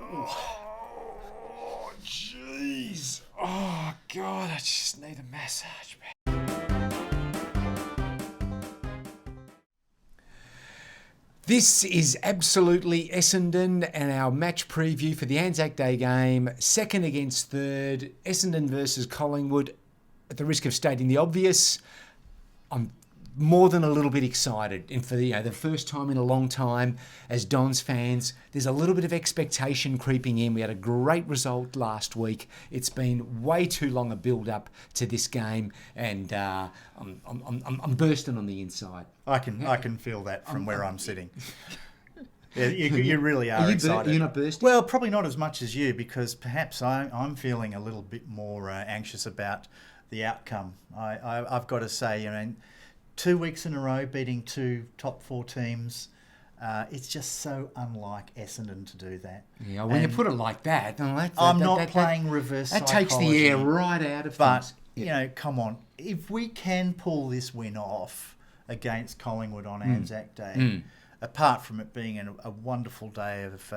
Oh, jeez. Oh, God, I just need a massage, man. This is absolutely Essendon and our match preview for the ANZAC Day game, second against third, Essendon versus Collingwood. At the risk of stating the obvious, I'm more than a little bit excited. And for the first time in a long time, as Dons fans, there's a little bit of expectation creeping in. We had a great result last week. It's been way too long a build-up to this game, and I'm bursting on the inside. I can feel that from where I'm sitting. Yeah, you really are excited. You're not bursting? Well, probably not as much as you, because perhaps I'm feeling a little bit more anxious about the outcome. I've got to say, 2 weeks in a row beating two top four teams, it's just so unlike Essendon to do that. Yeah, when you put it like that, I'm not playing reverse that psychology. Takes the air right out of things. But, come on. If we can pull this win off against Collingwood on ANZAC Day, apart from it being a wonderful day of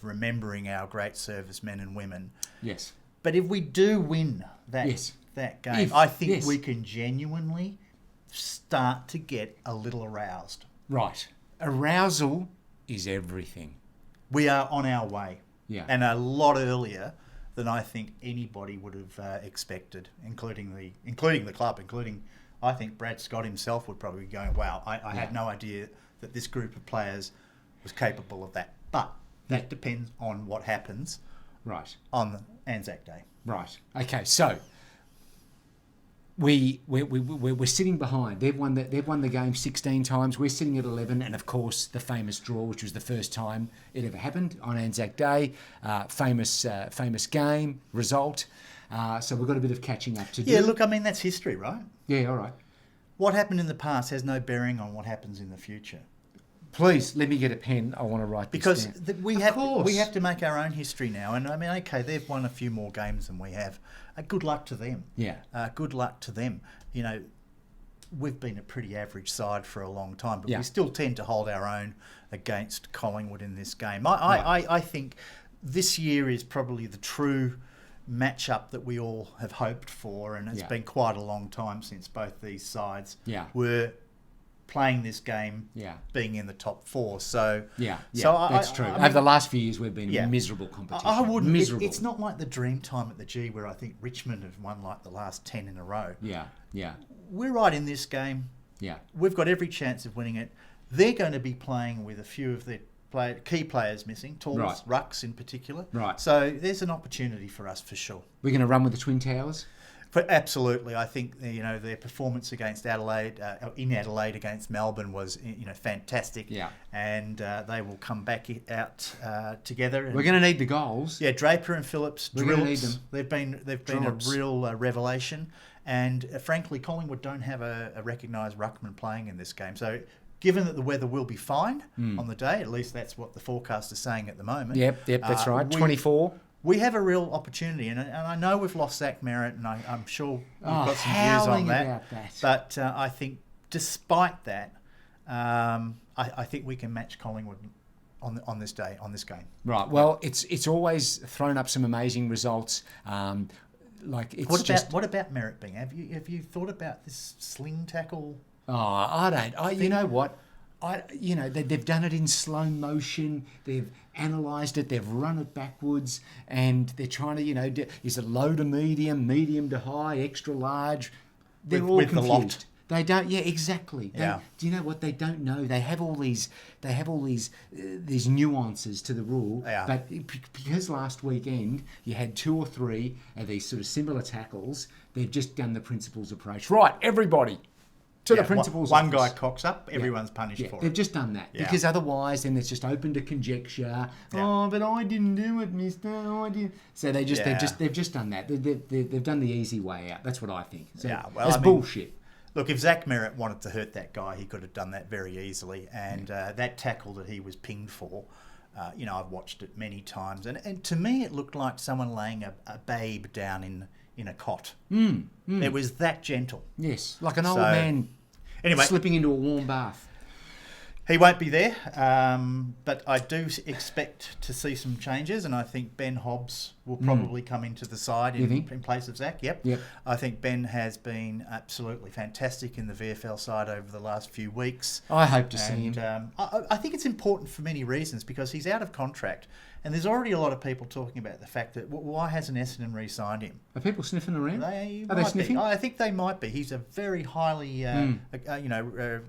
remembering our great servicemen and women. Yes. But if we do win that game, I think we can genuinely start to get a little aroused. Right. Arousal is everything. We are on our way. Yeah. And a lot earlier than I think anybody would have expected, including the club, I think Brad Scott himself would probably be going, wow, I had no idea that this group of players was capable of that. But that depends on what happens on the ANZAC Day. Right. Okay, so we're sitting behind. They've won the game 16 times. We're sitting at 11, and of course the famous draw, which was the first time it ever happened on ANZAC Day. Famous game result. So we've got a bit of catching up to do. Yeah, look, that's history, right? Yeah, all right. What happened in the past has no bearing on what happens in the future. Please let me get a pen. I want to write this down. Because we have to make our own history now. And okay, they've won a few more games than we have. Good luck to them. Yeah. Good luck to them. We've been a pretty average side for a long time, but we still tend to hold our own against Collingwood in this game. I think this year is probably the true matchup that we all have hoped for, and it's been quite a long time since both these sides were playing this game, being in the top four. So that's true. Over the last few years, we've been in miserable competition. I wouldn't. Miserable. It's not like the dream time at the G, where I think Richmond have won like the last 10 in a row. Yeah. We're right in this game. Yeah. We've got every chance of winning it. They're going to be playing with a few of their key players missing, Tools, Rucks in particular. Right. So there's an opportunity for us for sure. We're going to run with the Twin Towers? Absolutely. I think their performance against in Adelaide against Melbourne was fantastic. Yeah. And they will come back out together. And we're going to need the goals. Yeah, Draper and Phillips, we're going to need them. They've been a real revelation. And frankly, Collingwood don't have a recognised ruckman playing in this game. So given that the weather will be fine on the day, at least that's what the forecast is saying at the moment. Yep, that's right. 24. We have a real opportunity, and I know we've lost Zach Merritt, and I'm sure we've got some views on that. But I think despite that, I think we can match Collingwood on this day, on this game. Right. Well, it's always thrown up some amazing results. What about Merritt being? Have you thought about this sling tackle? Oh, I don't. You know what? They've done it in slow motion. They've analysed it. They've run it backwards, and they're trying to, is it low to medium, medium to high, extra large? They're all confused. The lot. They don't. Yeah, exactly. Yeah. Do you know what they don't know? They have all these nuances to the rule. Yeah. But because last weekend you had 2 or 3 of these sort of similar tackles, they've just done the principles approach. Right, everybody. To the principals. One guy cocks up, everyone's punished for it. They've just done that. Because otherwise then it's just open to conjecture. Yeah. Oh, but I didn't do it, mister. I didn't. So they've just done that. They've done the easy way out. That's what I think. So that's bullshit. Look, if Zach Merritt wanted to hurt that guy, he could have done that very easily. And that tackle that he was pinged for, I've watched it many times. And to me, it looked like someone laying a babe down in a cot. It was that gentle. Yes, like an old man slipping into a warm bath. He won't be there, but I do expect to see some changes, and I think Ben Hobbs will probably come into the side in place of Zach. Yep. I think Ben has been absolutely fantastic in the VFL side over the last few weeks. I hope to see him. I think it's important for many reasons because he's out of contract, and there's already a lot of people talking about the fact that why hasn't Essendon re-signed him? Are people sniffing around? Are they sniffing? I think they might be. He's a very highly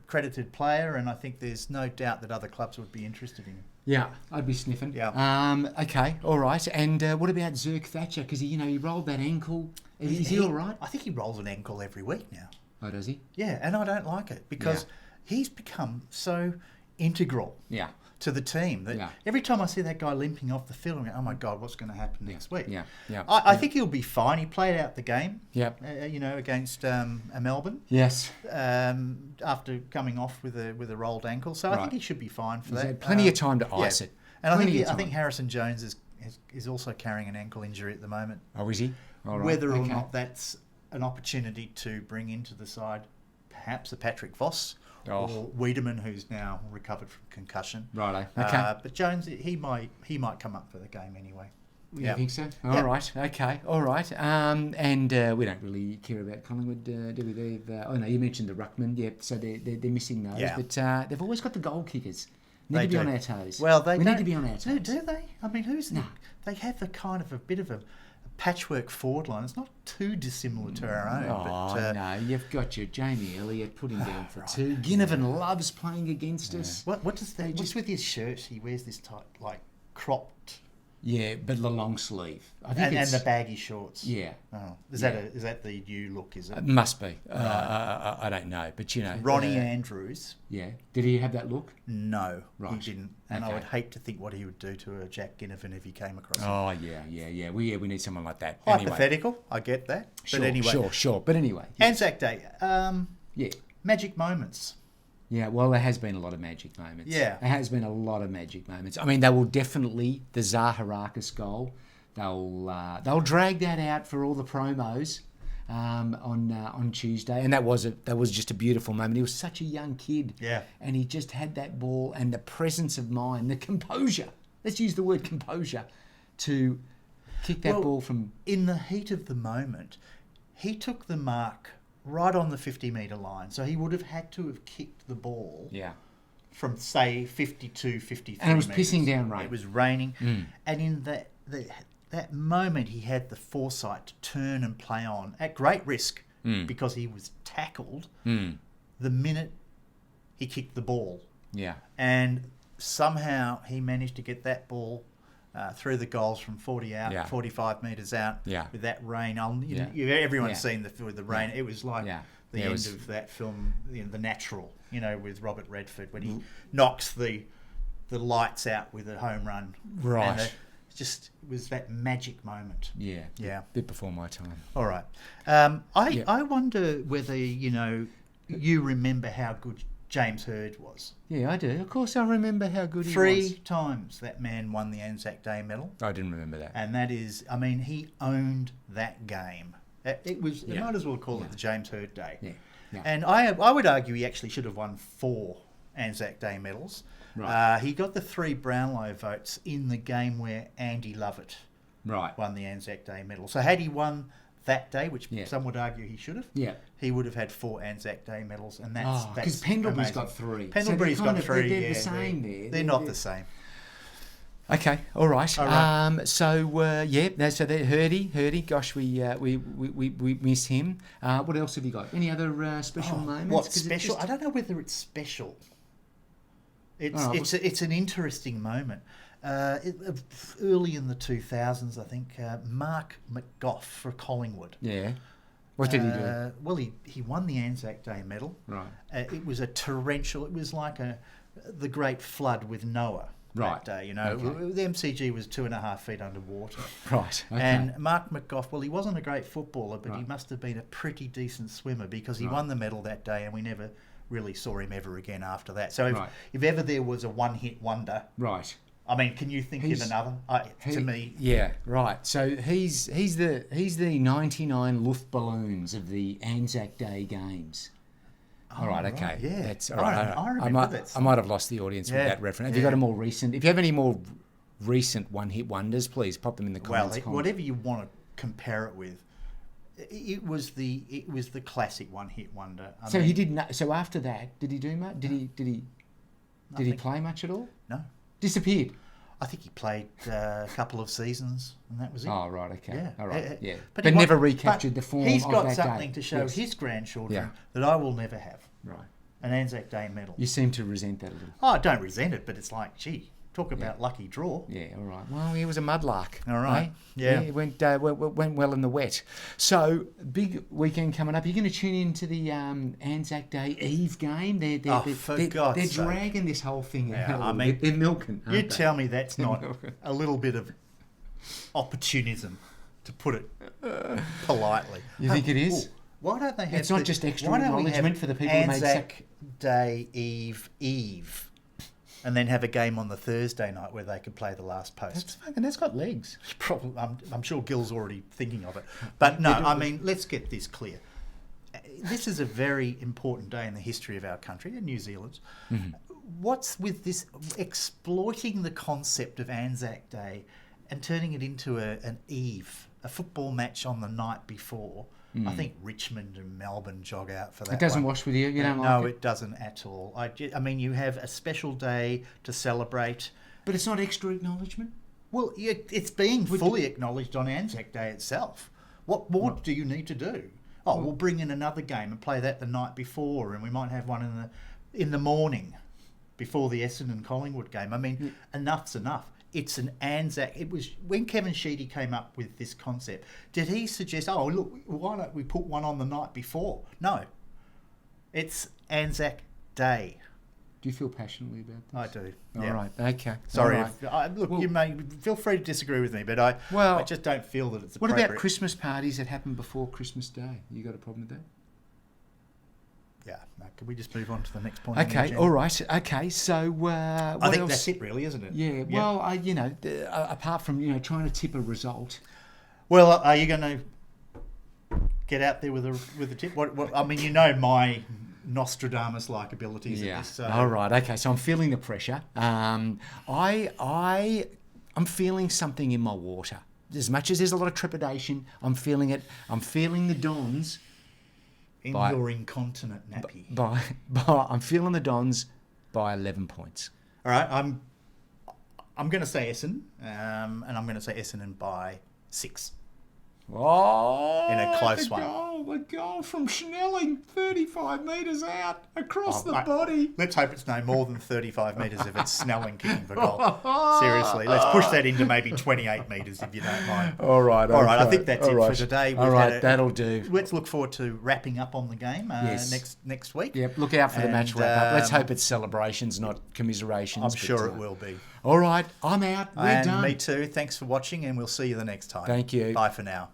credited player, and I think there's no doubt that other clubs would be interested in him. Yeah, I'd be sniffing. Yeah. Okay, all right. And what about Zerk Thatcher? Because he rolled that ankle. Is he all right? I think he rolls an ankle every week now. Oh, does he? Yeah, and I don't like it because he's become so integral. Yeah. To the team that every time I see that guy limping off the field, I'm going, oh my God, what's going to happen next week? I think he'll be fine. He played out the game, against Melbourne. Yes. After coming off with a rolled ankle, so I think he should be fine for that. Had plenty of time to ice it. And I think Harrison Jones is also carrying an ankle injury at the moment. Oh, is he? All right. Whether or not that's an opportunity to bring into the side, perhaps a Patrick Voss. Or Wiedemann, who's now recovered from concussion. Righto. Okay. But Jones, he might come up for the game anyway. You think so? All right. Okay. All right. And we don't really care about Collingwood, do we? You mentioned the ruckman. Yeah. So they're missing those. Yeah. But they've always got the goal kickers. Need to be on our toes. Well, we need to be on our toes. Do they? I mean, they have the kind of a bit of a patchwork forward line. It's not too dissimilar to our own. No, you've got your Jamie Elliott, put him down for two. Ginnivan loves playing against us. What does that? Just with his shirt, he wears this type cropped. Yeah, but the long sleeve. I think and the baggy shorts. Yeah. Oh, is that the new look? Is it? It must be. I don't know, but Ronnie Andrews. Yeah. Did he have that look? No, right. He didn't. And I would hate to think what he would do to a Jack Ginnivan if he came across him. Oh yeah. We need someone like that. Hypothetical. Anyway. I get that. Sure, but anyway. Sure. But anyway. Anzac Day. Magic moments. Yeah, well, there has been a lot of magic moments. Yeah. There has been a lot of magic moments. I mean, they will definitely, the Zaharakis goal, they'll drag that out for all the promos on Tuesday. And that was just a beautiful moment. He was such a young kid. Yeah. And he just had that ball and the presence of mind, the composure. Let's use the word composure to kick that ball from... In the heat of the moment, he took the mark right on the 50-metre line. So he would have had to have kicked the ball from, say, 52, 53 And it was metres. pissing down rain. It was raining. And in that moment, he had the foresight to turn and play on at great risk because he was tackled the minute he kicked the ball. Yeah. And somehow he managed to get that ball through the goals from 40 out, 45 metres out with that rain. Everyone's seen the rain. It was like the end of that film, The Natural, with Robert Redford, when he knocks the lights out with a home run. Right. And it was that magic moment. Yeah. Bit before my time. All right. I wonder whether, you remember how good James Hird was. Yeah, I do. Of course I remember how good he was. 3 times that man won the Anzac Day medal. I didn't remember that. And that is, he owned that game. It was, you might as well call it the James Hird Day. Yeah. And I would argue he actually should have won 4 Anzac Day medals. Right. He got the 3 Brownlow votes in the game where Andy Lovett won the Anzac Day medal. So had he won that day, which some would argue he should have, he would have had 4 Anzac Day medals, and that's because Pendlebury's got 3. Pendlebury's got 3. They're the same there. They're not the same. Okay, all right. So they're Hirdy. Gosh, we miss him. What else have you got? Any other special moments? What special? I don't know whether it's special. It's an interesting moment. Early in the 2000s, I think, Mark McGough for Collingwood. Yeah. What did he do? Well, he won the Anzac Day medal. Right. It was a torrential. It was like the Great Flood with Noah. Right. That day, the MCG was 2.5 feet underwater. Right. Okay. And Mark McGough, well, he wasn't a great footballer, but he must have been a pretty decent swimmer because he won the medal that day, and we never really saw him ever again after that. So if ever there was a one-hit wonder, right. I mean, can you think of another? To me, yeah, right. So he's the 99 Luftballons of the Anzac Day games. All right, okay. Right, yeah. That's all right. I remember that I song. might have lost the audience with that reference. Have you got a more recent? If you have any more recent one-hit wonders, please pop them in the comments. Well, whatever you want to compare it with, it was the classic one-hit wonder. So he didn't. So after that, did he do much? Did he play much at all? No. Disappeared. I think he played a couple of seasons, and that was it. Oh, right, okay. Yeah. All right, yeah. But But never recaptured the form of that day. He's got something to show his grandchildren that I will never have. Right. An Anzac Day medal. You seem to resent that a little. Oh, I don't resent it, but it's like, gee, talk about lucky draw. Yeah, all right. Well, he was a mudlark. All right. Eh? Yeah. It went well in the wet. So, big weekend coming up. Are you going to tune into the Anzac Day Eve game? They're dragging this whole thing out. I mean, they're milking. You tell me that's not a little bit of opportunism, to put it politely. You think it is? Why don't they have... It's not just extra acknowledgement for the people who made Anzac Day Eve, and then have a game on the Thursday night where they could play the last post. That's got legs. Probably, I'm sure Gil's already thinking of it. But no, I mean, let's get this clear. This is a very important day in the history of our country and New Zealand's. Mm-hmm. What's with this exploiting the concept of Anzac Day and turning it into an eve, a football match on the night before? I think Richmond and Melbourne jog out for that. It doesn't wash with you? You don't like it? No, it doesn't at all. I mean, you have a special day to celebrate. But it's not extra acknowledgement? Well, it's being fully acknowledged on Anzac Day itself. What more do you need to do? Oh, we'll bring in another game and play that the night before, and we might have one in the morning before the Essendon Collingwood game. I mean, enough's enough. It's an Anzac. It was when Kevin Sheedy came up with this concept. Did he suggest, oh, look, why don't we put one on the night before? No. It's Anzac Day. Do you feel passionately about this? I do. All right. Okay. Sorry. Right. You may feel free to disagree with me, but I just don't feel that it's appropriate. What about Christmas parties that happen before Christmas Day? You got a problem with that? Yeah. No, can we just move on to the next point? Okay. All right. Okay. So I think that's it, really, isn't it? Yeah. Well, apart from trying to tip a result. Well, are you going to get out there with a tip? What I mean, my Nostradamus-like abilities. Yeah. At this, so. All right. Okay. So I'm feeling the pressure. I'm feeling something in my water. As much as there's a lot of trepidation, I'm feeling it. I'm feling the Dons. In your incontinent nappy. I'm feeling the Dons by 11 points. All right. I'm going to say Essendon, and I'm going to say Essendon by 6. Oh, in a close one. The goal from Schnelling, 35 metres out, across the body. Let's hope it's no more than 35 metres if it's Snelling kicking for goal. Seriously, let's push that into maybe 28 metres if you don't mind. All right. I think that's it for today. All right, that'll do. Let's look forward to wrapping up on the game next week. Yep, look out for the match wrap-up. Let's hope it's celebrations, not commiserations. I'm sure it will be. All right, I'm out. We're done. Me too. Thanks for watching, and we'll see you the next time. Thank you. Bye for now.